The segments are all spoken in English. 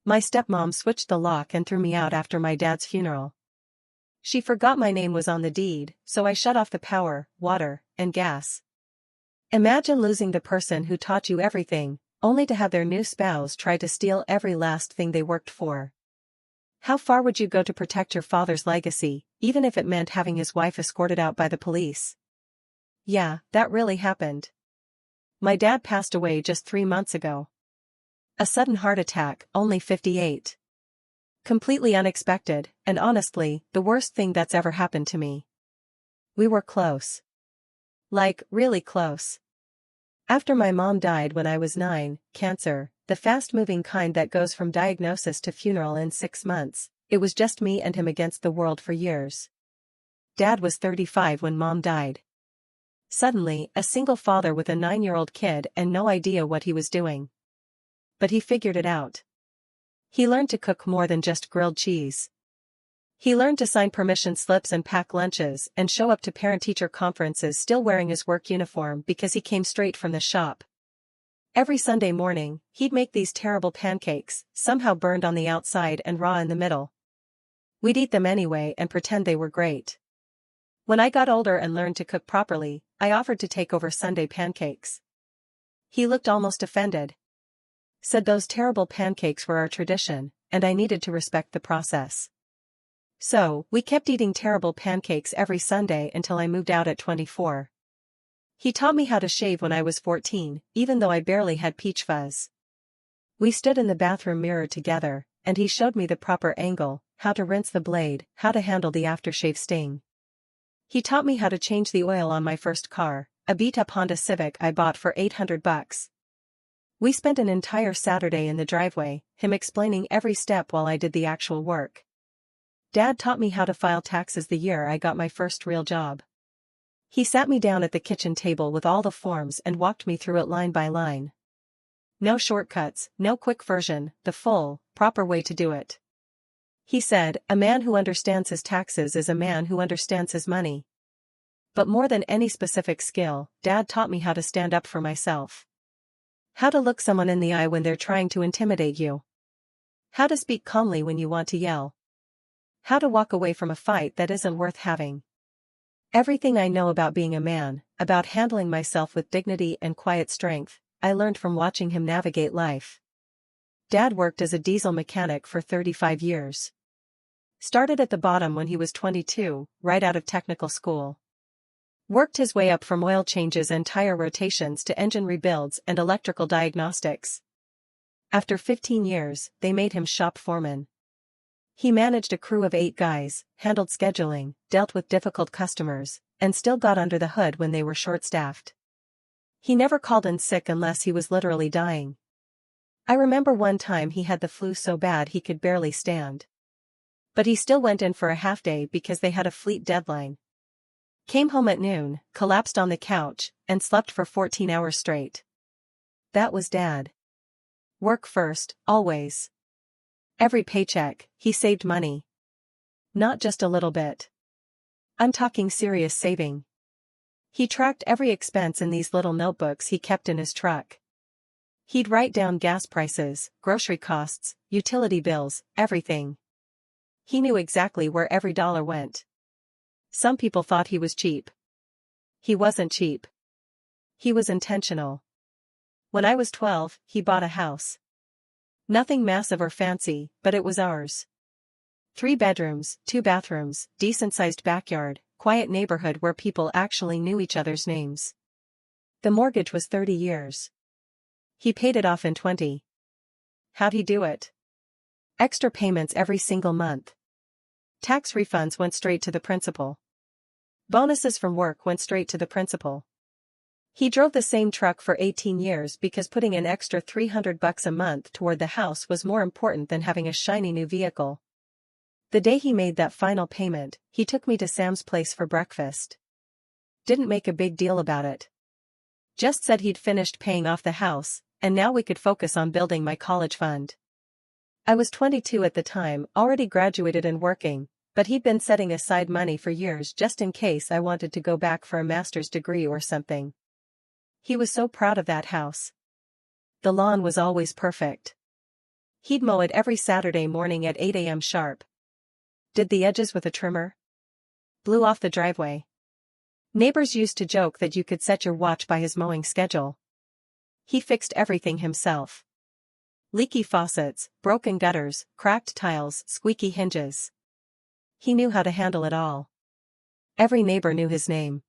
My stepmom switched the lock and threw me out after my dad's funeral. She forgot my name was on the deed, so I shut off the power, water, and gas. Imagine losing the person who taught you everything, only to have their new spouse try to steal every last thing they worked for. How far would you go to protect your father's legacy, even if it meant having his wife escorted out by the police? Yeah, that really happened. My dad passed away just 3 months ago. A sudden heart attack, only 58. Completely unexpected, and honestly, the worst thing that's ever happened to me. We were close. Like, really close. After my mom died when I was 9, cancer, the fast-moving kind that goes from diagnosis to funeral in 6 months, it was just me and him against the world for years. Dad was 35 when mom died. Suddenly, a single father with a 9-year-old kid and no idea what he was doing. But he figured it out. He learned to cook more than just grilled cheese. He learned to sign permission slips and pack lunches and show up to parent-teacher conferences still wearing his work uniform because he came straight from the shop. Every Sunday morning, he'd make these terrible pancakes, somehow burned on the outside and raw in the middle. We'd eat them anyway and pretend they were great. When I got older and learned to cook properly, I offered to take over Sunday pancakes. He looked almost offended. Said those terrible pancakes were our tradition, and I needed to respect the process. So, we kept eating terrible pancakes every Sunday until I moved out at 24. He taught me how to shave when I was 14, even though I barely had peach fuzz. We stood in the bathroom mirror together, and he showed me the proper angle, how to rinse the blade, how to handle the aftershave sting. He taught me how to change the oil on my first car, a beat-up Honda Civic I bought for $800. We spent an entire Saturday in the driveway, him explaining every step while I did the actual work. Dad taught me how to file taxes the year I got my first real job. He sat me down at the kitchen table with all the forms and walked me through it line by line. No shortcuts, no quick version, the full, proper way to do it. He said, a man who understands his taxes is a man who understands his money. But more than any specific skill, Dad taught me how to stand up for myself. How to look someone in the eye when they're trying to intimidate you. How to speak calmly when you want to yell. How to walk away from a fight that isn't worth having. Everything I know about being a man, about handling myself with dignity and quiet strength, I learned from watching him navigate life. Dad worked as a diesel mechanic for 35 years. Started at the bottom when he was 22, right out of technical school. Worked his way up from oil changes and tire rotations to engine rebuilds and electrical diagnostics. After 15 years, they made him shop foreman. He managed a crew of 8 guys, handled scheduling, dealt with difficult customers, and still got under the hood when they were short-staffed. He never called in sick unless he was literally dying. I remember one time he had the flu so bad he could barely stand. But he still went in for a half-day because they had a fleet deadline. Came home at noon, collapsed on the couch, and slept for 14 hours straight. That was Dad. Work first, always. Every paycheck, he saved money. Not just a little bit. I'm talking serious saving. He tracked every expense in these little notebooks he kept in his truck. He'd write down gas prices, grocery costs, utility bills, everything. He knew exactly where every dollar went. Some people thought he was cheap. He wasn't cheap. He was intentional. When I was 12, he bought a house. Nothing massive or fancy, but it was ours. 3 bedrooms, 2 bathrooms, decent-sized backyard, quiet neighborhood where people actually knew each other's names. The mortgage was 30 years. He paid it off in 20. How'd he do it? Extra payments every single month. Tax refunds went straight to the principal. Bonuses from work went straight to the principal. He drove the same truck for 18 years because putting an extra $300 a month toward the house was more important than having a shiny new vehicle. The day he made that final payment, he took me to Sam's place for breakfast. Didn't make a big deal about it. Just said he'd finished paying off the house, and now we could focus on building my college fund. I was 22 at the time, already graduated and working, but he'd been setting aside money for years just in case I wanted to go back for a master's degree or something. He was so proud of that house. The lawn was always perfect. He'd mow it every Saturday morning at 8 a.m. sharp. Did the edges with a trimmer. Blew off the driveway. Neighbors used to joke that you could set your watch by his mowing schedule. He fixed everything himself. Leaky faucets, broken gutters, cracked tiles, squeaky hinges. He knew how to handle it all. Every neighbor knew his name.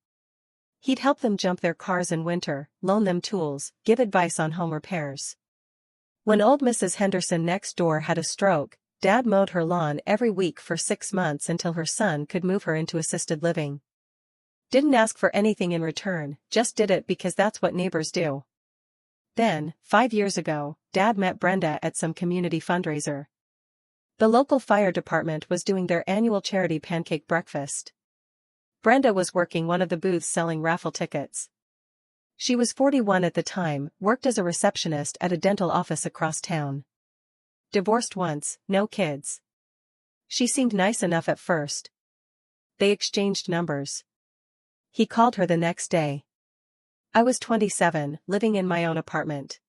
He'd help them jump their cars in winter, loan them tools, give advice on home repairs. When old Mrs. Henderson next door had a stroke, Dad mowed her lawn every week for 6 months until her son could move her into assisted living. Didn't ask for anything in return, just did it because that's what neighbors do. Then, 5 years ago, Dad met Brenda at some community fundraiser. The local fire department was doing their annual charity pancake breakfast. Brenda was working one of the booths selling raffle tickets. She was 41 at the time, worked as a receptionist at a dental office across town. Divorced once, no kids. She seemed nice enough at first. They exchanged numbers. He called her the next day. I was 27, living in my own apartment.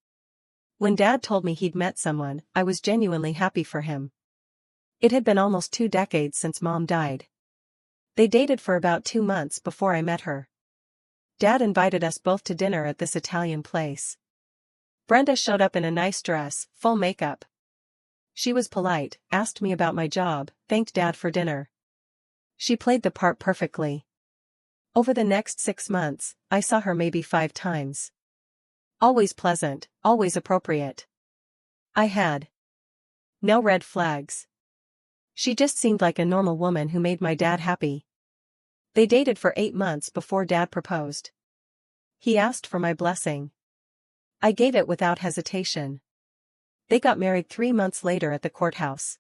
When Dad told me he'd met someone, I was genuinely happy for him. It had been almost 2 decades since Mom died. They dated for about 2 months before I met her. Dad invited us both to dinner at this Italian place. Brenda showed up in a nice dress, full makeup. She was polite, asked me about my job, thanked Dad for dinner. She played the part perfectly. Over the next 6 months, I saw her maybe 5 times. Always pleasant, always appropriate. I had no red flags. She just seemed like a normal woman who made my dad happy. They dated for 8 months before Dad proposed. He asked for my blessing. I gave it without hesitation. They got married 3 months later at the courthouse.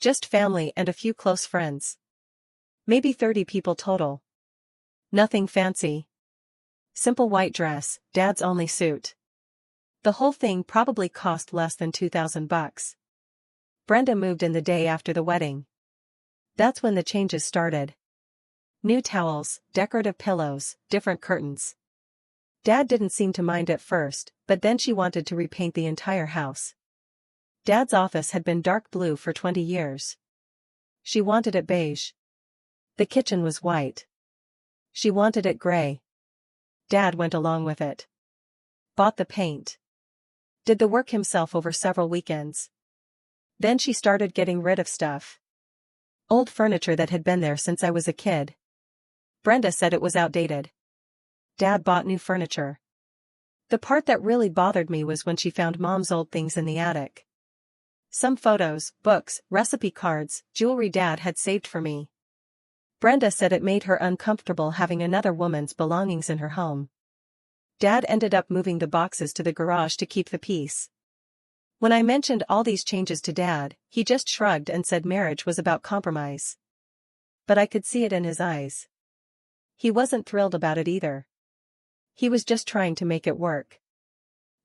Just family and a few close friends. Maybe 30 people total. Nothing fancy. Simple white dress, Dad's only suit. The whole thing probably cost less than $2,000. Brenda moved in the day after the wedding. That's when the changes started. New towels, decorative pillows, different curtains. Dad didn't seem to mind at first, but then she wanted to repaint the entire house. Dad's office had been dark blue for 20 years. She wanted it beige. The kitchen was white. She wanted it gray. Dad went along with it. Bought the paint. Did the work himself over several weekends. Then she started getting rid of stuff. Old furniture that had been there since I was a kid. Brenda said it was outdated. Dad bought new furniture. The part that really bothered me was when she found Mom's old things in the attic. Some photos, books, recipe cards, jewelry Dad had saved for me. Brenda said it made her uncomfortable having another woman's belongings in her home. Dad ended up moving the boxes to the garage to keep the peace. When I mentioned all these changes to Dad, he just shrugged and said marriage was about compromise. But I could see it in his eyes. He wasn't thrilled about it either. He was just trying to make it work.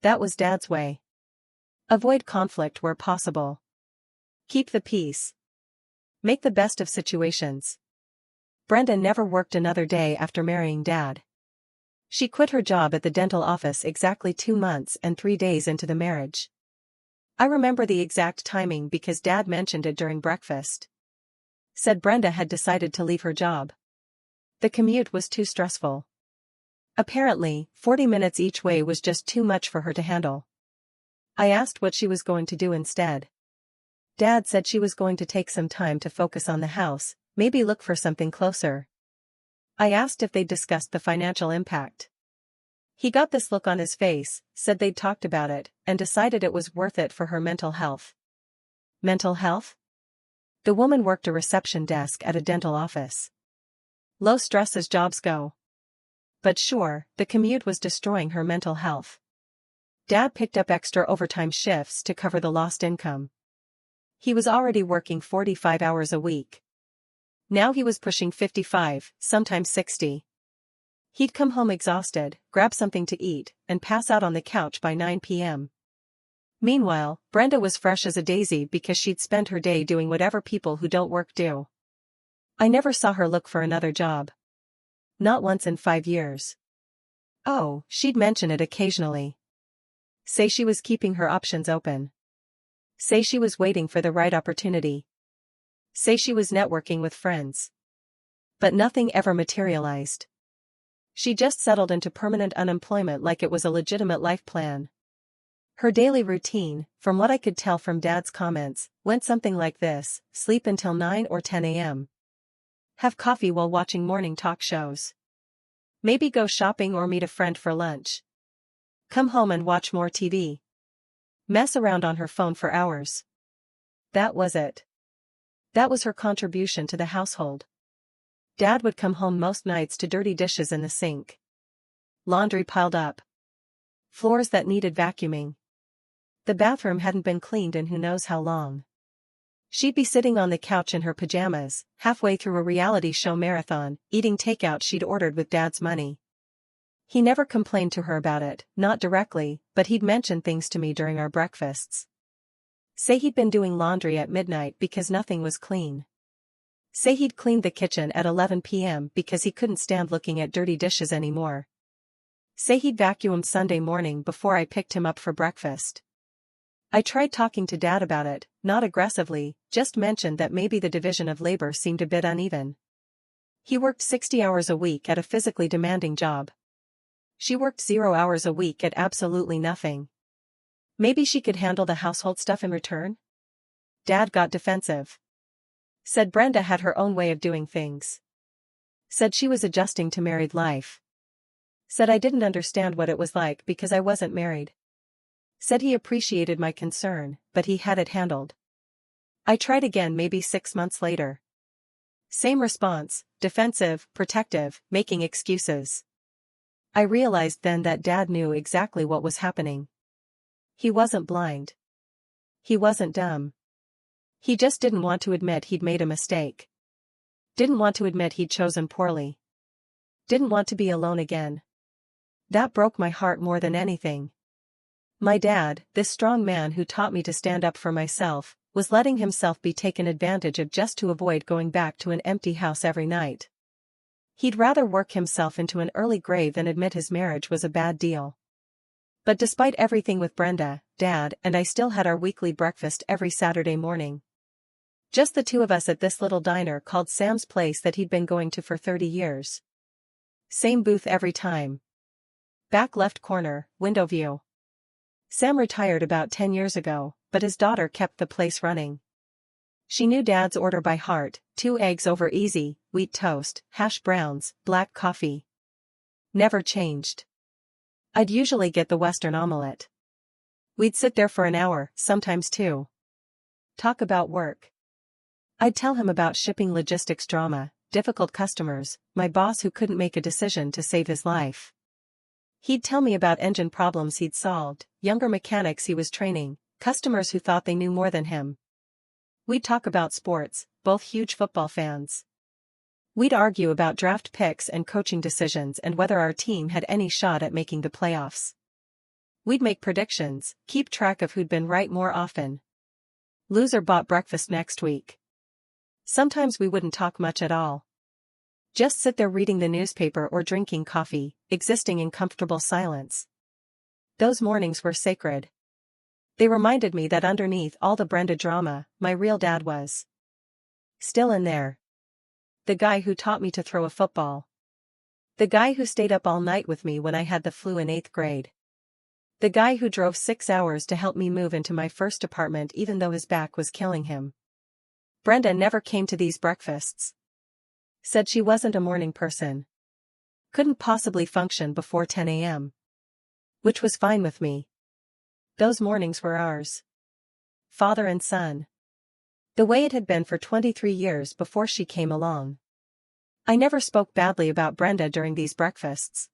That was Dad's way. Avoid conflict where possible. Keep the peace. Make the best of situations. Brenda never worked another day after marrying Dad. She quit her job at the dental office exactly 2 months and 3 days into the marriage. I remember the exact timing because Dad mentioned it during breakfast. Said Brenda had decided to leave her job. The commute was too stressful. Apparently, 40 minutes each way was just too much for her to handle. I asked what she was going to do instead. Dad said she was going to take some time to focus on the house, maybe look for something closer. I asked if they'd discussed the financial impact. He got this look on his face, said they'd talked about it, and decided it was worth it for her mental health. Mental health? The woman worked a reception desk at a dental office. Low stress as jobs go. But sure, the commute was destroying her mental health. Dad picked up extra overtime shifts to cover the lost income. He was already working 45 hours a week. Now he was pushing 55, sometimes 60. He'd come home exhausted, grab something to eat, and pass out on the couch by 9 p.m. Meanwhile, Brenda was fresh as a daisy because she'd spent her day doing whatever people who don't work do. I never saw her look for another job. Not once in 5 years. Oh, she'd mention it occasionally. Say she was keeping her options open. Say she was waiting for the right opportunity. Say she was networking with friends. But nothing ever materialized. She just settled into permanent unemployment like it was a legitimate life plan. Her daily routine, from what I could tell from Dad's comments, went something like this: sleep until 9 or 10 a.m. Have coffee while watching morning talk shows. Maybe go shopping or meet a friend for lunch. Come home and watch more TV. Mess around on her phone for hours. That was it. That was her contribution to the household. Dad would come home most nights to dirty dishes in the sink. Laundry piled up. Floors that needed vacuuming. The bathroom hadn't been cleaned in who knows how long. She'd be sitting on the couch in her pajamas, halfway through a reality show marathon, eating takeout she'd ordered with Dad's money. He never complained to her about it, not directly, but he'd mention things to me during our breakfasts. Say he'd been doing laundry at midnight because nothing was clean. Say he'd cleaned the kitchen at 11 p.m. because he couldn't stand looking at dirty dishes anymore. Say he'd vacuumed Sunday morning before I picked him up for breakfast. I tried talking to Dad about it, not aggressively, just mentioned that maybe the division of labor seemed a bit uneven. He worked 60 hours a week at a physically demanding job. She worked 0 hours a week at absolutely nothing. Maybe she could handle the household stuff in return? Dad got defensive. Said Brenda had her own way of doing things. Said she was adjusting to married life. Said I didn't understand what it was like because I wasn't married. Said he appreciated my concern, but he had it handled. I tried again maybe 6 months later. Same response, defensive, protective, making excuses. I realized then that Dad knew exactly what was happening. He wasn't blind. He wasn't dumb. He just didn't want to admit he'd made a mistake. Didn't want to admit he'd chosen poorly. Didn't want to be alone again. That broke my heart more than anything. My dad, this strong man who taught me to stand up for myself, was letting himself be taken advantage of just to avoid going back to an empty house every night. He'd rather work himself into an early grave than admit his marriage was a bad deal. But despite everything with Brenda, Dad and I still had our weekly breakfast every Saturday morning. Just the two of us at this little diner called Sam's Place that he'd been going to for 30 years. Same booth every time. Back left corner, window view. Sam retired about 10 years ago, but his daughter kept the place running. She knew Dad's order by heart: 2 eggs over easy, wheat toast, hash browns, black coffee. Never changed. I'd usually get the Western omelette. We'd sit there for an hour, sometimes 2. Talk about work. I'd tell him about shipping logistics drama, difficult customers, my boss who couldn't make a decision to save his life. He'd tell me about engine problems he'd solved, younger mechanics he was training, customers who thought they knew more than him. We'd talk about sports, both huge football fans. We'd argue about draft picks and coaching decisions and whether our team had any shot at making the playoffs. We'd make predictions, keep track of who'd been right more often. Loser bought breakfast next week. Sometimes we wouldn't talk much at all. Just sit there reading the newspaper or drinking coffee, existing in comfortable silence. Those mornings were sacred. They reminded me that underneath all the Brenda drama, my real dad was still in there. The guy who taught me to throw a football. The guy who stayed up all night with me when I had the flu in 8th grade. The guy who drove 6 hours to help me move into my first apartment even though his back was killing him. Brenda never came to these breakfasts. Said she wasn't a morning person. Couldn't possibly function before 10 a.m. Which was fine with me. Those mornings were ours. Father and son. The way it had been for 23 years before she came along. I never spoke badly about Brenda during these breakfasts.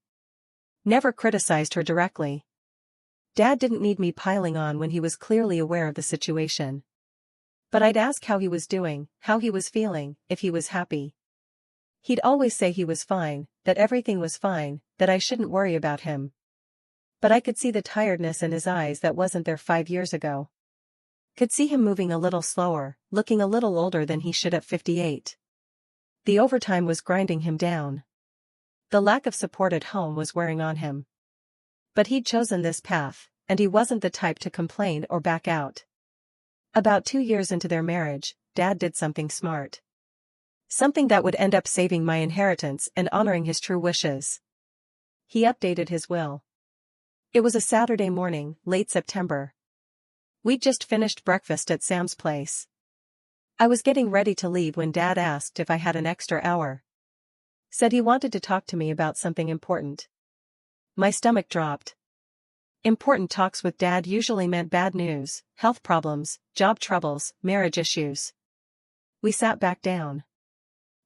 Never criticized her directly. Dad didn't need me piling on when he was clearly aware of the situation. But I'd ask how he was doing, how he was feeling, if he was happy. He'd always say he was fine, that everything was fine, that I shouldn't worry about him. But I could see the tiredness in his eyes that wasn't there 5 years ago. Could see him moving a little slower, looking a little older than he should at 58. The overtime was grinding him down. The lack of support at home was wearing on him. But he'd chosen this path, and he wasn't the type to complain or back out. About 2 years into their marriage, Dad did something smart. Something that would end up saving my inheritance and honoring his true wishes. He updated his will. It was a Saturday morning, late September. We'd just finished breakfast at Sam's place. I was getting ready to leave when Dad asked if I had an extra hour. Said he wanted to talk to me about something important. My stomach dropped. Important talks with Dad usually meant bad news, health problems, job troubles, marriage issues. We sat back down.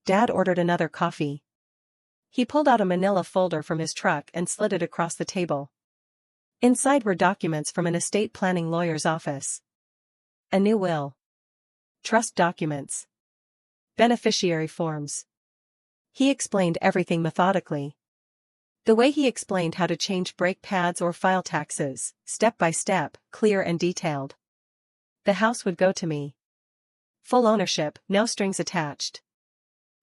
Dad ordered another coffee. He pulled out a manila folder from his truck and slid it across the table. Inside were documents from an estate planning lawyer's office. A new will. Trust documents. Beneficiary forms. He explained everything methodically. The way he explained how to change brake pads or file taxes, step by step, clear and detailed. The house would go to me. Full ownership, no strings attached.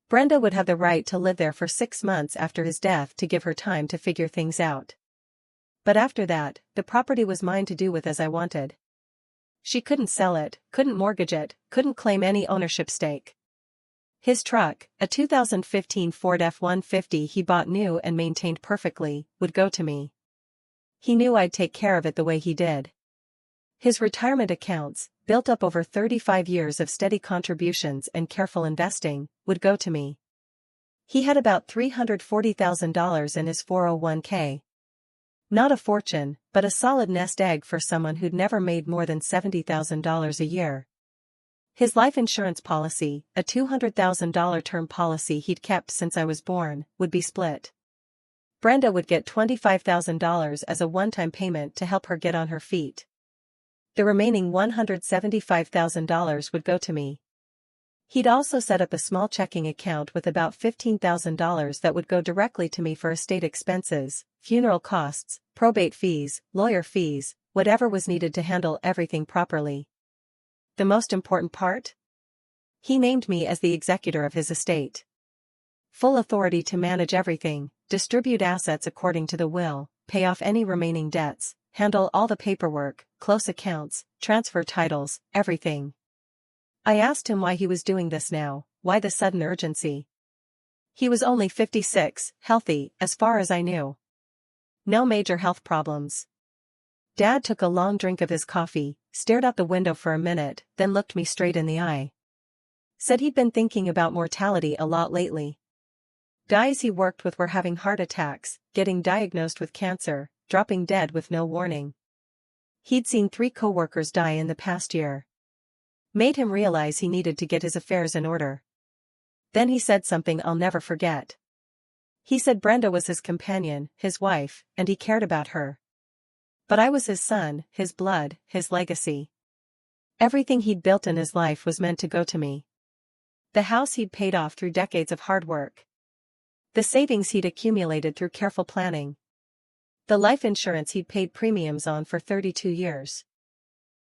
Brenda would have the right to live there for 6 months after his death to give her time to figure things out. But after that, the property was mine to do with as I wanted. She couldn't sell it, couldn't mortgage it, couldn't claim any ownership stake. His truck, a 2015 Ford F-150 he bought new and maintained perfectly, would go to me. He knew I'd take care of it the way he did. His retirement accounts, built up over 35 years of steady contributions and careful investing, would go to me. He had about $340,000 in his 401k. Not a fortune, but a solid nest egg for someone who'd never made more than $70,000 a year. His life insurance policy, a $200,000 term policy he'd kept since I was born, would be split. Brenda would get $25,000 as a one-time payment to help her get on her feet. The remaining $175,000 would go to me. He'd also set up a small checking account with about $15,000 that would go directly to me for estate expenses, funeral costs, probate fees, lawyer fees, whatever was needed to handle everything properly. The most important part? He named me as the executor of his estate. Full authority to manage everything, distribute assets according to the will, pay off any remaining debts, handle all the paperwork, close accounts, transfer titles, everything. I asked him why he was doing this now, why the sudden urgency. He was only 56, healthy, as far as I knew. No major health problems. Dad took a long drink of his coffee, stared out the window for a minute, then looked me straight in the eye. Said he'd been thinking about mortality a lot lately. Guys he worked with were having heart attacks, getting diagnosed with cancer, dropping dead with no warning. He'd seen 3 co-workers die in the past year. Made him realize he needed to get his affairs in order. Then he said something I'll never forget. He said Brenda was his companion, his wife, and he cared about her. But I was his son, his blood, his legacy. Everything he'd built in his life was meant to go to me. The house he'd paid off through decades of hard work. The savings he'd accumulated through careful planning. The life insurance he'd paid premiums on for 32 years.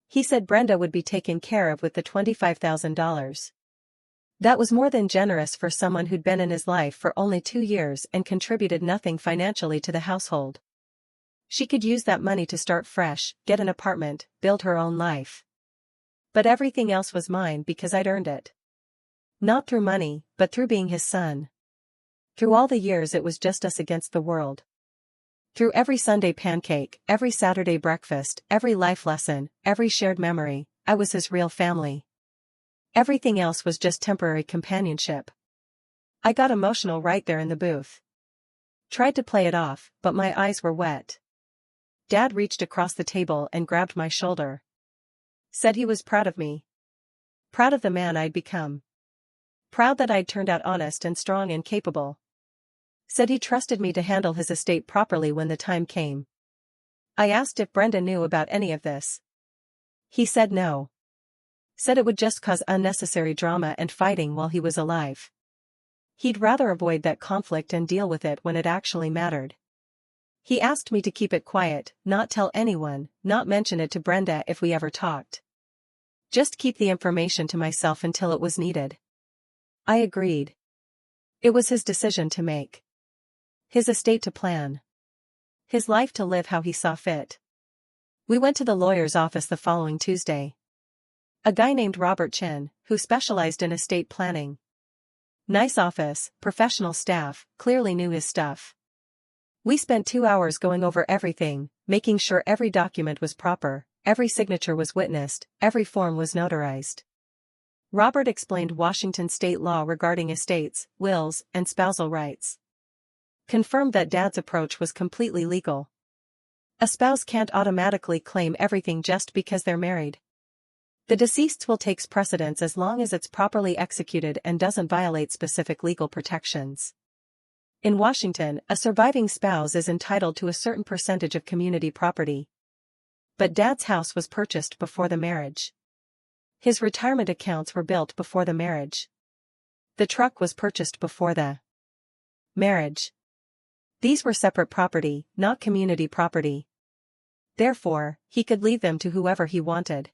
He said Brenda would be taken care of with the $25,000. That was more than generous for someone who'd been in his life for only 2 years and contributed nothing financially to the household. She could use that money to start fresh, get an apartment, build her own life. But everything else was mine because I'd earned it. Not through money, but through being his son. Through all the years it was just us against the world. Through every Sunday pancake, every Saturday breakfast, every life lesson, every shared memory, I was his real family. Everything else was just temporary companionship. I got emotional right there in the booth. Tried to play it off, but my eyes were wet. Dad reached across the table and grabbed my shoulder. Said he was proud of me. Proud of the man I'd become. Proud that I'd turned out honest and strong and capable. Said he trusted me to handle his estate properly when the time came. I asked if Brenda knew about any of this. He said no. Said it would just cause unnecessary drama and fighting while he was alive. He'd rather avoid that conflict and deal with it when it actually mattered. He asked me to keep it quiet, not tell anyone, not mention it to Brenda if we ever talked. Just keep the information to myself until it was needed. I agreed. It was his decision to make. His estate to plan. His life to live how he saw fit. We went to the lawyer's office the following Tuesday. A guy named Robert Chen, who specialized in estate planning. Nice office, professional staff, clearly knew his stuff. We spent 2 hours going over everything, making sure every document was proper, every signature was witnessed, every form was notarized. Robert explained Washington state law regarding estates, wills, and spousal rights. Confirmed that Dad's approach was completely legal. A spouse can't automatically claim everything just because they're married. The deceased's will takes precedence as long as it's properly executed and doesn't violate specific legal protections. In Washington, a surviving spouse is entitled to a certain percentage of community property. But Dad's house was purchased before the marriage. His retirement accounts were built before the marriage. The truck was purchased before the marriage. These were separate property, not community property. Therefore, he could leave them to whoever he wanted.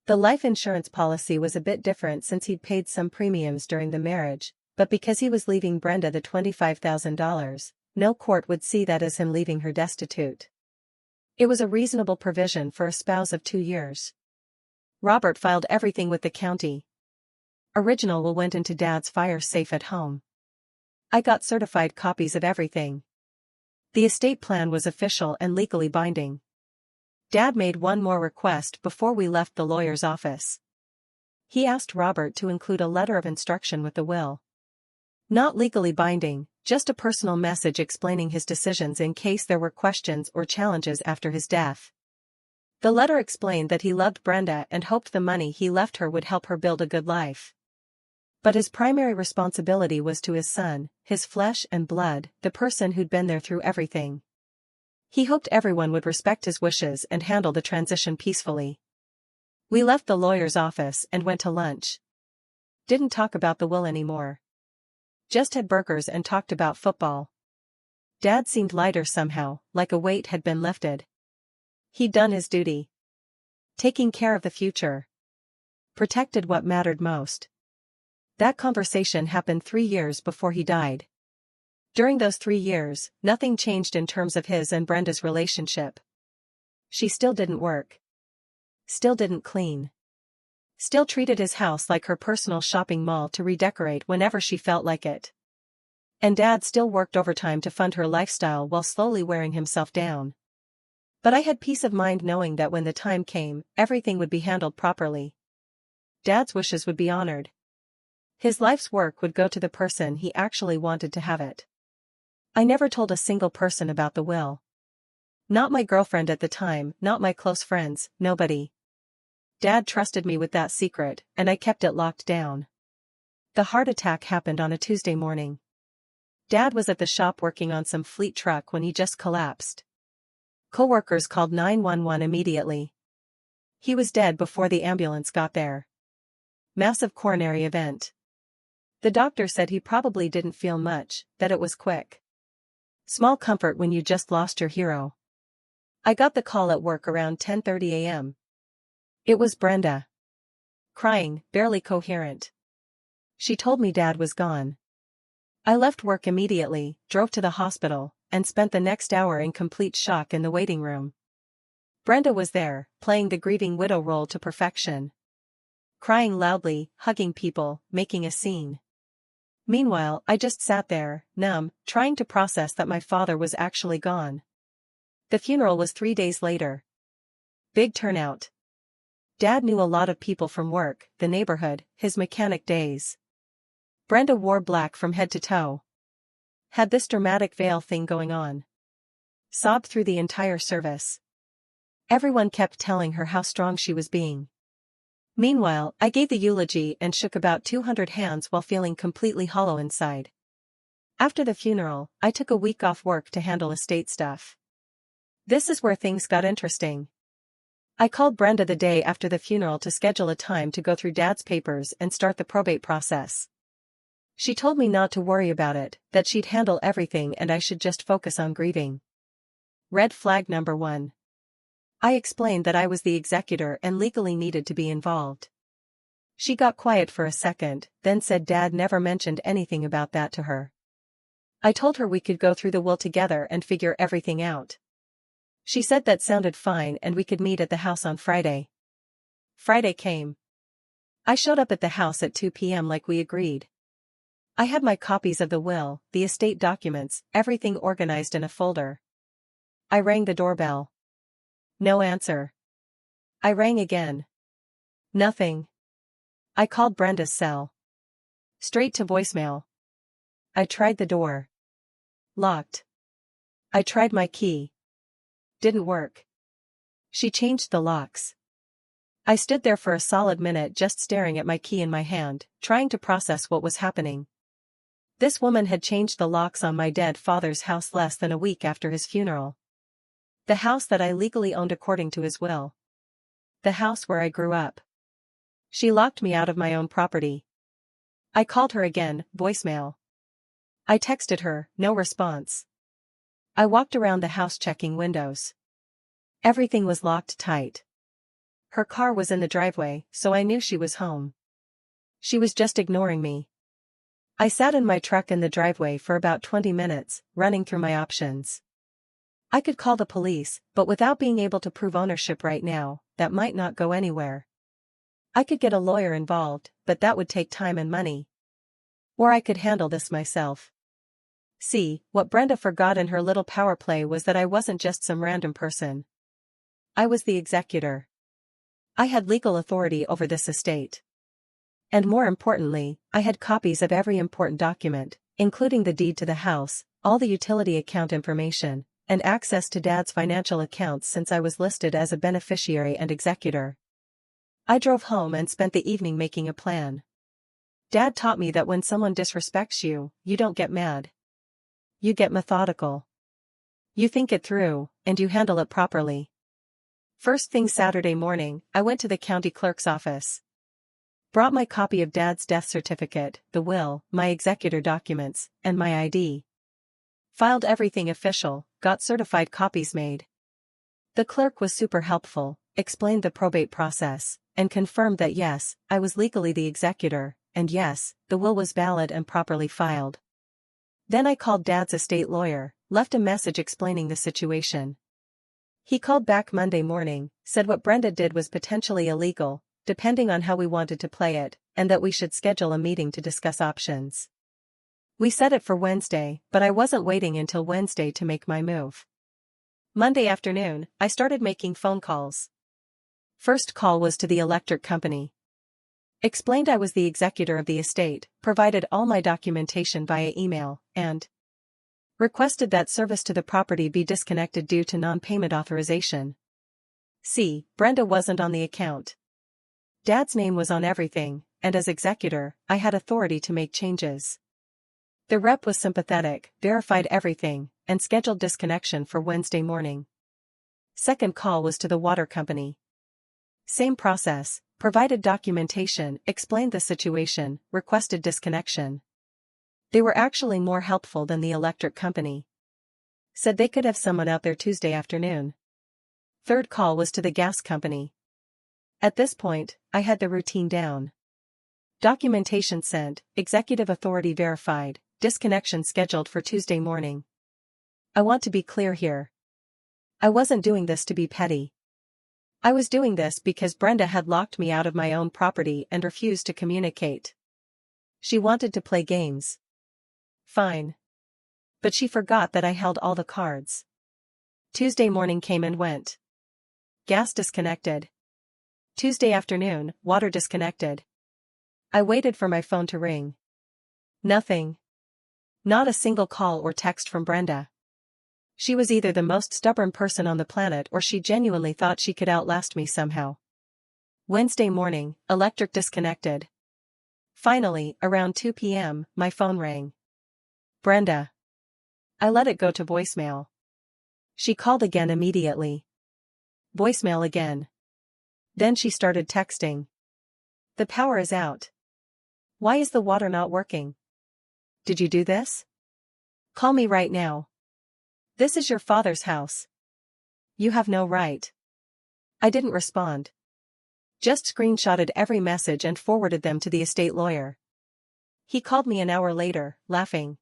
The life insurance policy was a bit different since he'd paid some premiums during the marriage, but because he was leaving Brenda the $25,000, no court would see that as him leaving her destitute. It was a reasonable provision for a spouse of 2 years. Robert filed everything with the county. Original will went into Dad's fire safe at home. I got certified copies of everything. The estate plan was official and legally binding. Dad made one more request before we left the lawyer's office. He asked Robert to include a letter of instruction with the will. Not legally binding, just a personal message explaining his decisions in case there were questions or challenges after his death. The letter explained that he loved Brenda and hoped the money he left her would help her build a good life. But his primary responsibility was to his son, his flesh and blood, the person who'd been there through everything. He hoped everyone would respect his wishes and handle the transition peacefully. We left the lawyer's office and went to lunch. Didn't talk about the will anymore. Just had burgers and talked about football. Dad seemed lighter somehow, like a weight had been lifted. He'd done his duty. Taking care of the future. Protected what mattered most. That conversation happened 3 years before he died. During those 3 years, nothing changed in terms of his and Brenda's relationship. She still didn't work. Still didn't clean. Still treated his house like her personal shopping mall to redecorate whenever she felt like it. And Dad still worked overtime to fund her lifestyle while slowly wearing himself down. But I had peace of mind knowing that when the time came, everything would be handled properly. Dad's wishes would be honored. His life's work would go to the person he actually wanted to have it. I never told a single person about the will. Not my girlfriend at the time, not my close friends, nobody. Dad trusted me with that secret, and I kept it locked down. The heart attack happened on a Tuesday morning. Dad was at the shop working on some fleet truck when he just collapsed. Coworkers called 911 immediately. He was dead before the ambulance got there. Massive coronary event. The doctor said he probably didn't feel much, that it was quick. Small comfort when you just lost your hero. I got the call at work around 10:30 a.m. It was Brenda. Crying, barely coherent. She told me Dad was gone. I left work immediately, drove to the hospital, and spent the next hour in complete shock in the waiting room. Brenda was there, playing the grieving widow role to perfection. Crying loudly, hugging people, making a scene. Meanwhile, I just sat there, numb, trying to process that my father was actually gone. The funeral was 3 days later. Big turnout. Dad knew a lot of people from work, the neighborhood, his mechanic days. Brenda wore black from head to toe. Had this dramatic veil thing going on. Sobbed through the entire service. Everyone kept telling her how strong she was being. Meanwhile, I gave the eulogy and shook about 200 hands while feeling completely hollow inside. After the funeral, I took a week off work to handle estate stuff. This is where things got interesting. I called Brenda the day after the funeral to schedule a time to go through Dad's papers and start the probate process. She told me not to worry about it, that she'd handle everything and I should just focus on grieving. Red flag number 1. I explained that I was the executor and legally needed to be involved. She got quiet for a second, then said Dad never mentioned anything about that to her. I told her we could go through the will together and figure everything out. She said that sounded fine and we could meet at the house on Friday. Friday came. I showed up at the house at 2 p.m. like we agreed. I had my copies of the will, the estate documents, everything organized in a folder. I rang the doorbell. No answer. I rang again. Nothing. I called Brenda's cell. Straight to voicemail. I tried the door. Locked. I tried my key. Didn't work. She changed the locks. I stood there for a solid minute just staring at my key in my hand, trying to process what was happening. This woman had changed the locks on my dead father's house less than a week after his funeral. The house that I legally owned according to his will. The house where I grew up. She locked me out of my own property. I called her again, voicemail. I texted her, no response. I walked around the house checking windows. Everything was locked tight. Her car was in the driveway, so I knew she was home. She was just ignoring me. I sat in my truck in the driveway for about 20 minutes, running through my options. I could call the police, but without being able to prove ownership right now, that might not go anywhere. I could get a lawyer involved, but that would take time and money. Or I could handle this myself. See, what Brenda forgot in her little power play was that I wasn't just some random person. I was the executor. I had legal authority over this estate. And more importantly, I had copies of every important document, including the deed to the house, all the utility account information, and access to Dad's financial accounts since I was listed as a beneficiary and executor. I drove home and spent the evening making a plan. Dad taught me that when someone disrespects you, you don't get mad. You get methodical. You think it through, and you handle it properly. First thing Saturday morning, I went to the county clerk's office. Brought my copy of Dad's death certificate, the will, my executor documents, and my ID. Filed everything official, got certified copies made. The clerk was super helpful, explained the probate process, and confirmed that yes, I was legally the executor, and yes, the will was valid and properly filed. Then I called Dad's estate lawyer, left a message explaining the situation. He called back Monday morning, said what Brenda did was potentially illegal, depending on how we wanted to play it, and that we should schedule a meeting to discuss options. We set it for Wednesday, but I wasn't waiting until Wednesday to make my move. Monday afternoon, I started making phone calls. First call was to the electric company. Explained I was the executor of the estate, provided all my documentation via email, and requested that service to the property be disconnected due to non-payment authorization. See, Brenda wasn't on the account. Dad's name was on everything, and as executor, I had authority to make changes. The rep was sympathetic, verified everything, and scheduled disconnection for Wednesday morning. Second call was to the water company. Same process, provided documentation, explained the situation, requested disconnection. They were actually more helpful than the electric company. Said they could have someone out there Tuesday afternoon. Third call was to the gas company. At this point, I had the routine down. Documentation sent, executive authority verified, disconnection scheduled for Tuesday morning. I want to be clear here. I wasn't doing this to be petty. I was doing this because Brenda had locked me out of my own property and refused to communicate. She wanted to play games. Fine. But she forgot that I held all the cards. Tuesday morning came and went. Gas disconnected. Tuesday afternoon, water disconnected. I waited for my phone to ring. Nothing. Not a single call or text from Brenda. She was either the most stubborn person on the planet or she genuinely thought she could outlast me somehow. Wednesday morning, electric disconnected. Finally, around 2 p.m., my phone rang. Brenda. I let it go to voicemail. She called again immediately. Voicemail again. Then she started texting. The power is out. Why is the water not working? Did you do this? Call me right now. This is your father's house. You have no right. I didn't respond. Just screenshotted every message and forwarded them to the estate lawyer. He called me an hour later, laughing.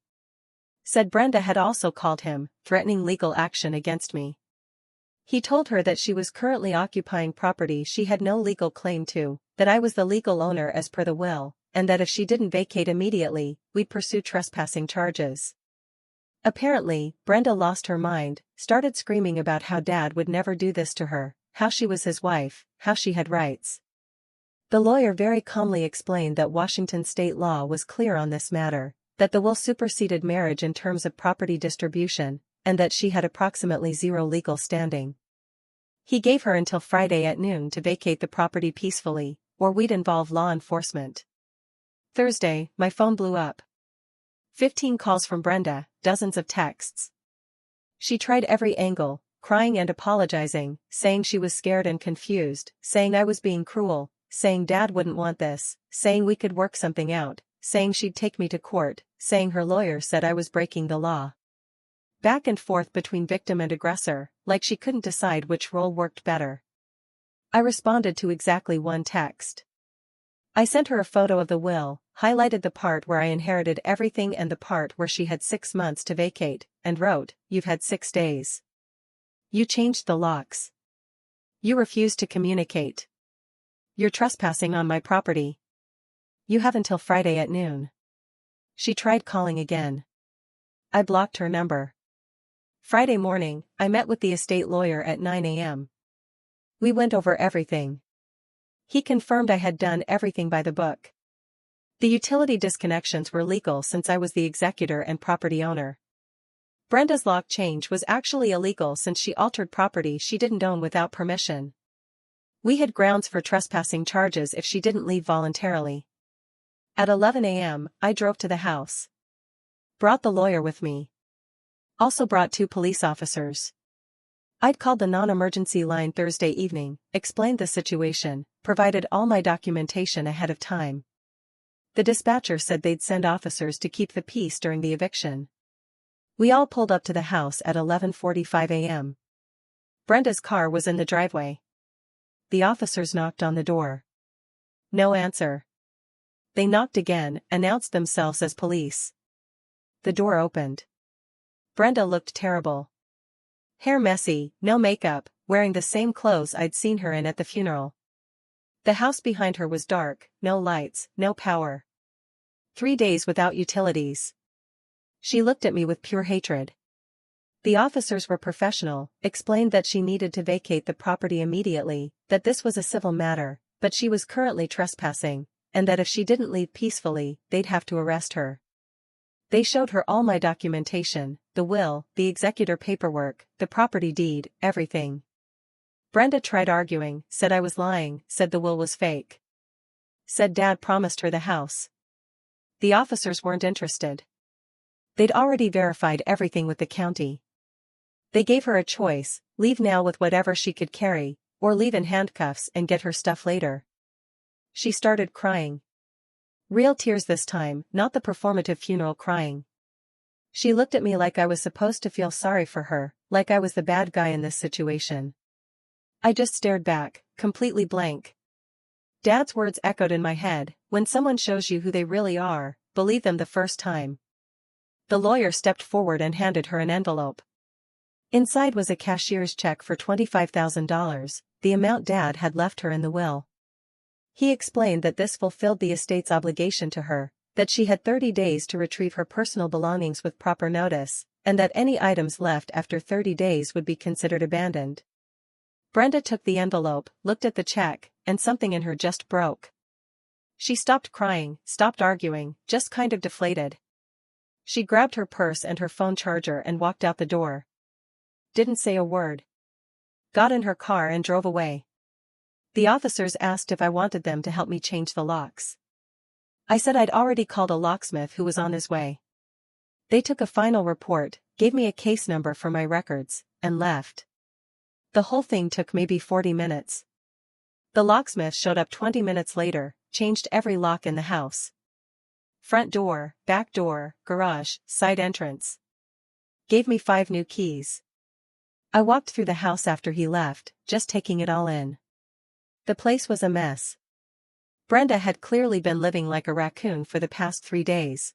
Said Brenda had also called him, threatening legal action against me. He told her that she was currently occupying property she had no legal claim to, that I was the legal owner as per the will, and that if she didn't vacate immediately, we'd pursue trespassing charges. Apparently, Brenda lost her mind, started screaming about how Dad would never do this to her, how she was his wife, how she had rights. The lawyer very calmly explained that Washington state law was clear on this matter, that the will superseded marriage in terms of property distribution, and that she had approximately zero legal standing. He gave her until Friday at noon to vacate the property peacefully, or we'd involve law enforcement. Thursday, my phone blew up. 15 calls from Brenda, dozens of texts. She tried every angle, crying and apologizing, saying she was scared and confused, saying I was being cruel, saying Dad wouldn't want this, saying we could work something out, saying she'd take me to court, saying her lawyer said I was breaking the law. Back and forth between victim and aggressor, like she couldn't decide which role worked better. I responded to exactly one text. I sent her a photo of the will, highlighted the part where I inherited everything and the part where she had 6 months to vacate, and wrote, "You've had 6 days. You changed the locks. You refused to communicate. You're trespassing on my property. You have until Friday at noon." She tried calling again. I blocked her number. Friday morning, I met with the estate lawyer at 9 a.m. We went over everything. He confirmed I had done everything by the book. The utility disconnections were legal since I was the executor and property owner. Brenda's lock change was actually illegal since she altered property she didn't own without permission. We had grounds for trespassing charges if she didn't leave voluntarily. At 11 a.m., I drove to the house. Brought the lawyer with me. Also brought 2 police officers. I'd called the non-emergency line Thursday evening, explained the situation, provided all my documentation ahead of time. The dispatcher said they'd send officers to keep the peace during the eviction. We all pulled up to the house at 11:45 a.m. Brenda's car was in the driveway. The officers knocked on the door. No answer. They knocked again, announced themselves as police. The door opened. Brenda looked terrible. Hair messy, no makeup, wearing the same clothes I'd seen her in at the funeral. The house behind her was dark, no lights, no power. 3 days without utilities. She looked at me with pure hatred. The officers were professional, explained that she needed to vacate the property immediately, that this was a civil matter, but she was currently trespassing, and that if she didn't leave peacefully, they'd have to arrest her. They showed her all my documentation, the will, the executor paperwork, the property deed, everything. Brenda tried arguing, said I was lying, said the will was fake. Said Dad promised her the house. The officers weren't interested. They'd already verified everything with the county. They gave her a choice, leave now with whatever she could carry, or leave in handcuffs and get her stuff later. She started crying. Real tears this time, not the performative funeral crying. She looked at me like I was supposed to feel sorry for her, like I was the bad guy in this situation. I just stared back, completely blank. Dad's words echoed in my head, when someone shows you who they really are, believe them the first time. The lawyer stepped forward and handed her an envelope. Inside was a cashier's check for $25,000, the amount Dad had left her in the will. He explained that this fulfilled the estate's obligation to her, that she had 30 days to retrieve her personal belongings with proper notice, and that any items left after 30 days would be considered abandoned. Brenda took the envelope, looked at the check, and something in her just broke. She stopped crying, stopped arguing, just kind of deflated. She grabbed her purse and her phone charger and walked out the door. Didn't say a word. Got in her car and drove away. The officers asked if I wanted them to help me change the locks. I said I'd already called a locksmith who was on his way. They took a final report, gave me a case number for my records, and left. The whole thing took maybe 40 minutes. The locksmith showed up 20 minutes later, changed every lock in the house. Front door, back door, garage, side entrance. Gave me 5 new keys. I walked through the house after he left, just taking it all in. The place was a mess. Brenda had clearly been living like a raccoon for the past 3 days.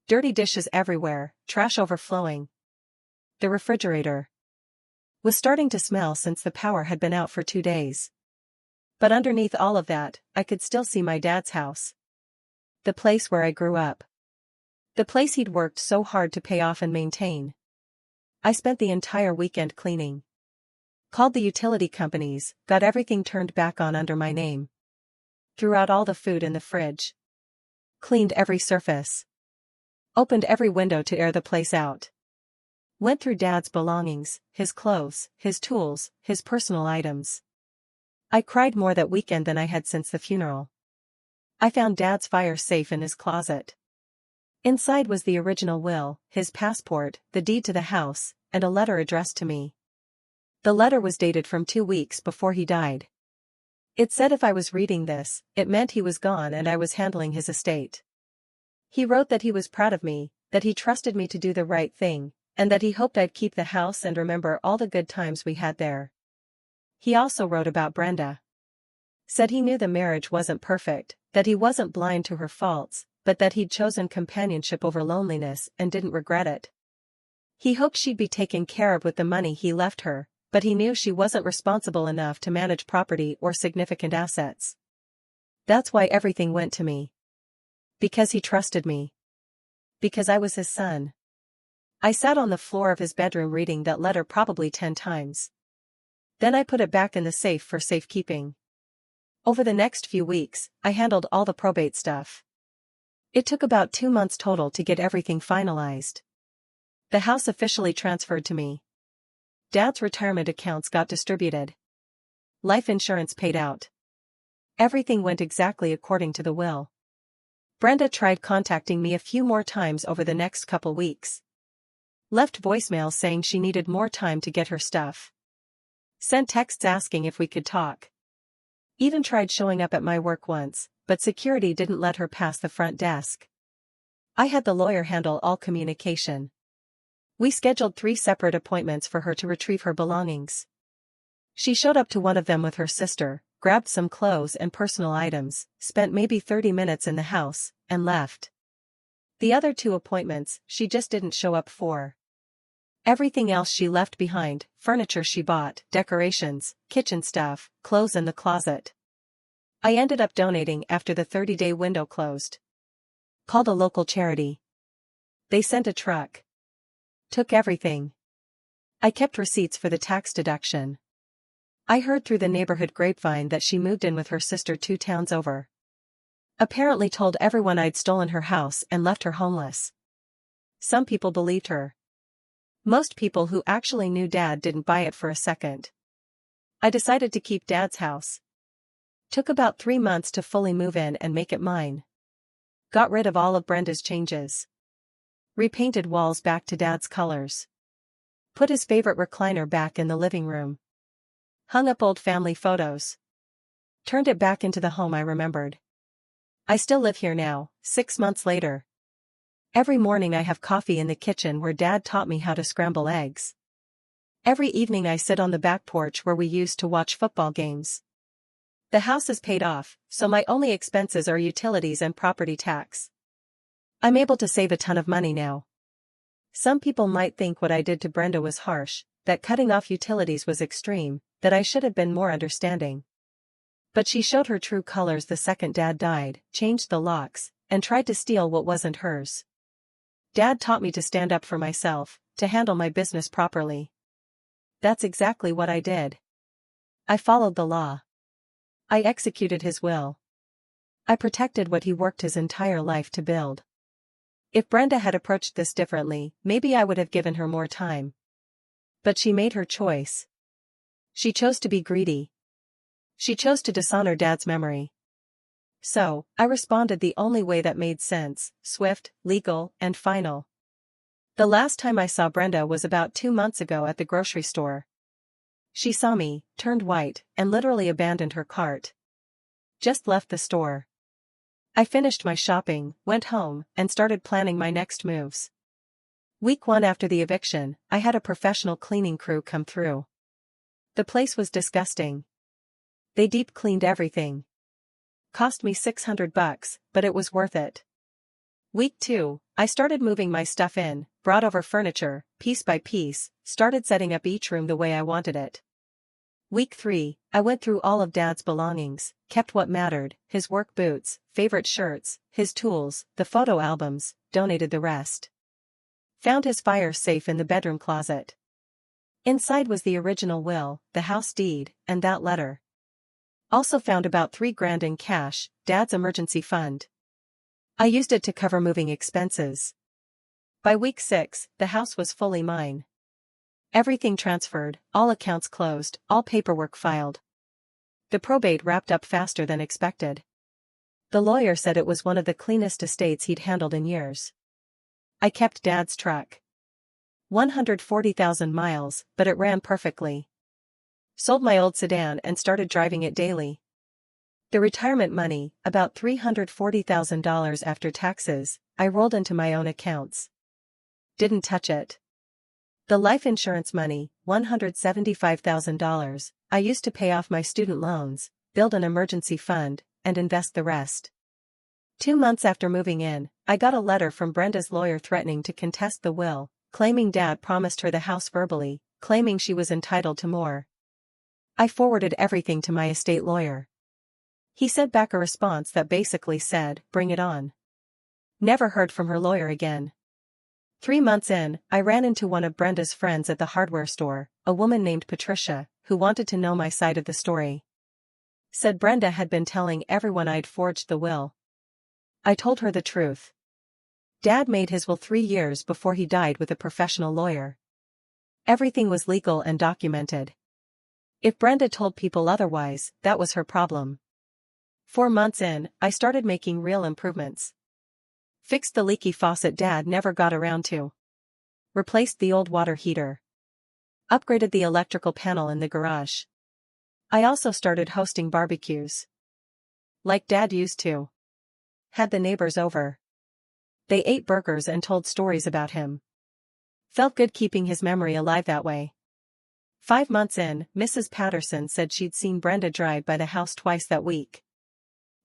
Dirty dishes everywhere, trash overflowing. The refrigerator was starting to smell since the power had been out for 2 days. But underneath all of that, I could still see my dad's house. The place where I grew up. The place he'd worked so hard to pay off and maintain. I spent the entire weekend cleaning. Called the utility companies, got everything turned back on under my name. Threw out all the food in the fridge. Cleaned every surface. Opened every window to air the place out. Went through Dad's belongings, his clothes, his tools, his personal items. I cried more that weekend than I had since the funeral. I found Dad's fire safe in his closet. Inside was the original will, his passport, the deed to the house, and a letter addressed to me. The letter was dated from 2 weeks before he died. It said if I was reading this, it meant he was gone and I was handling his estate. He wrote that he was proud of me, that he trusted me to do the right thing, and that he hoped I'd keep the house and remember all the good times we had there. He also wrote about Brenda. Said he knew the marriage wasn't perfect, that he wasn't blind to her faults, but that he'd chosen companionship over loneliness and didn't regret it. He hoped she'd be taken care of with the money he left her, but he knew she wasn't responsible enough to manage property or significant assets. That's why everything went to me. Because he trusted me. Because I was his son. I sat on the floor of his bedroom reading that letter probably 10 times. Then I put it back in the safe for safekeeping. Over the next few weeks, I handled all the probate stuff. It took about 2 months total to get everything finalized. The house officially transferred to me. Dad's retirement accounts got distributed. Life insurance paid out. Everything went exactly according to the will. Brenda tried contacting me a few more times over the next couple weeks. Left voicemails saying she needed more time to get her stuff. Sent texts asking if we could talk. Even tried showing up at my work once, but security didn't let her pass the front desk. I had the lawyer handle all communication. We scheduled 3 separate appointments for her to retrieve her belongings. She showed up to one of them with her sister, grabbed some clothes and personal items, spent maybe 30 minutes in the house, and left. The other 2 appointments, she just didn't show up for. Everything else she left behind, furniture she bought, decorations, kitchen stuff, clothes in the closet. I ended up donating after the 30-day window closed. Called a local charity. They sent a truck. Took everything. I kept receipts for the tax deduction. I heard through the neighborhood grapevine that she moved in with her sister 2 towns over. Apparently told everyone I'd stolen her house and left her homeless. Some people believed her. Most people who actually knew Dad didn't buy it for a second. I decided to keep Dad's house. Took about 3 months to fully move in and make it mine. Got rid of all of Brenda's changes. Repainted walls back to Dad's colors. Put his favorite recliner back in the living room. Hung up old family photos. Turned it back into the home I remembered. I still live here now, 6 months later. Every morning I have coffee in the kitchen where Dad taught me how to scramble eggs. Every evening I sit on the back porch where we used to watch football games. The house is paid off, so my only expenses are utilities and property tax. I'm able to save a ton of money now. Some people might think what I did to Brenda was harsh, that cutting off utilities was extreme, that I should have been more understanding. But she showed her true colors the second Dad died, changed the locks, and tried to steal what wasn't hers. Dad taught me to stand up for myself, to handle my business properly. That's exactly what I did. I followed the law. I executed his will. I protected what he worked his entire life to build. If Brenda had approached this differently, maybe I would have given her more time. But she made her choice. She chose to be greedy. She chose to dishonor Dad's memory. So, I responded the only way that made sense, swift, legal, and final. The last time I saw Brenda was about 2 months ago at the grocery store. She saw me, turned white, and literally abandoned her cart. Just left the store. I finished my shopping, went home, and started planning my next moves. Week 1 after the eviction, I had a professional cleaning crew come through. The place was disgusting. They deep cleaned everything. Cost me $600, but it was worth it. Week 2, I started moving my stuff in, brought over furniture, piece by piece, started setting up each room the way I wanted it. Week 3, I went through all of Dad's belongings, kept what mattered, his work boots, favorite shirts, his tools, the photo albums, donated the rest. Found his fire safe in the bedroom closet. Inside was the original will, the house deed, and that letter. Also found about $3,000 in cash, Dad's emergency fund. I used it to cover moving expenses. By week 6, the house was fully mine. Everything transferred, all accounts closed, all paperwork filed. The probate wrapped up faster than expected. The lawyer said it was one of the cleanest estates he'd handled in years. I kept Dad's truck. 140,000 miles, but it ran perfectly. Sold my old sedan and started driving it daily. The retirement money, about $340,000 after taxes, I rolled into my own accounts. Didn't touch it. The life insurance money, $175,000, I used to pay off my student loans, build an emergency fund, and invest the rest. 2 months after moving in, I got a letter from Brenda's lawyer threatening to contest the will, claiming Dad promised her the house verbally, claiming she was entitled to more. I forwarded everything to my estate lawyer. He sent back a response that basically said, "Bring it on." Never heard from her lawyer again. 3 months in, I ran into one of Brenda's friends at the hardware store, a woman named Patricia, who wanted to know my side of the story. Said Brenda had been telling everyone I'd forged the will. I told her the truth. Dad made his will 3 years before he died with a professional lawyer. Everything was legal and documented. If Brenda told people otherwise, that was her problem. 4 months in, I started making real improvements. Fixed the leaky faucet Dad never got around to. Replaced the old water heater. Upgraded the electrical panel in the garage. I also started hosting barbecues. Like Dad used to. Had the neighbors over. They ate burgers and told stories about him. Felt good keeping his memory alive that way. 5 months in, Mrs. Patterson said she'd seen Brenda drive by the house twice that week.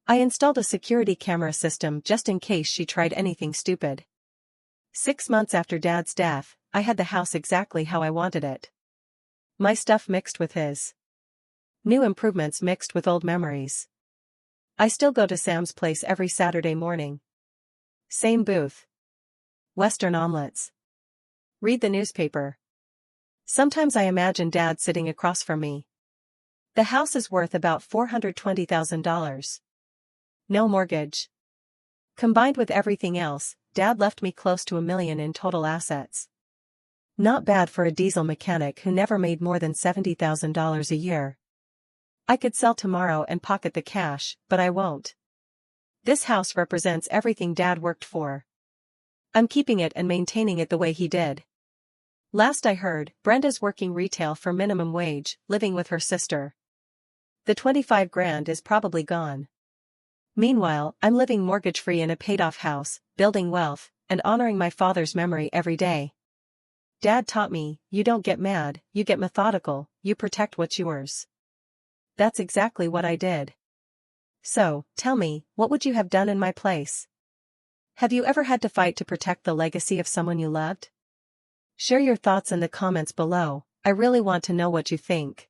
I installed a security camera system just in case she tried anything stupid. 6 months after Dad's death, I had the house exactly how I wanted it. My stuff mixed with his. New improvements mixed with old memories. I still go to Sam's place every Saturday morning. Same booth. Western omelets. Read the newspaper. Sometimes I imagine Dad sitting across from me. The house is worth about $420,000. No mortgage. Combined with everything else, Dad left me close to $1 million in total assets. Not bad for a diesel mechanic who never made more than $70,000 a year. I could sell tomorrow and pocket the cash, but I won't. This house represents everything Dad worked for. I'm keeping it and maintaining it the way he did. Last I heard, Brenda's working retail for minimum wage, living with her sister. The $25,000 is probably gone. Meanwhile, I'm living mortgage-free in a paid-off house, building wealth, and honoring my father's memory every day. Dad taught me, you don't get mad, you get methodical, you protect what's yours. That's exactly what I did. So, tell me, what would you have done in my place? Have you ever had to fight to protect the legacy of someone you loved? Share your thoughts in the comments below, I really want to know what you think.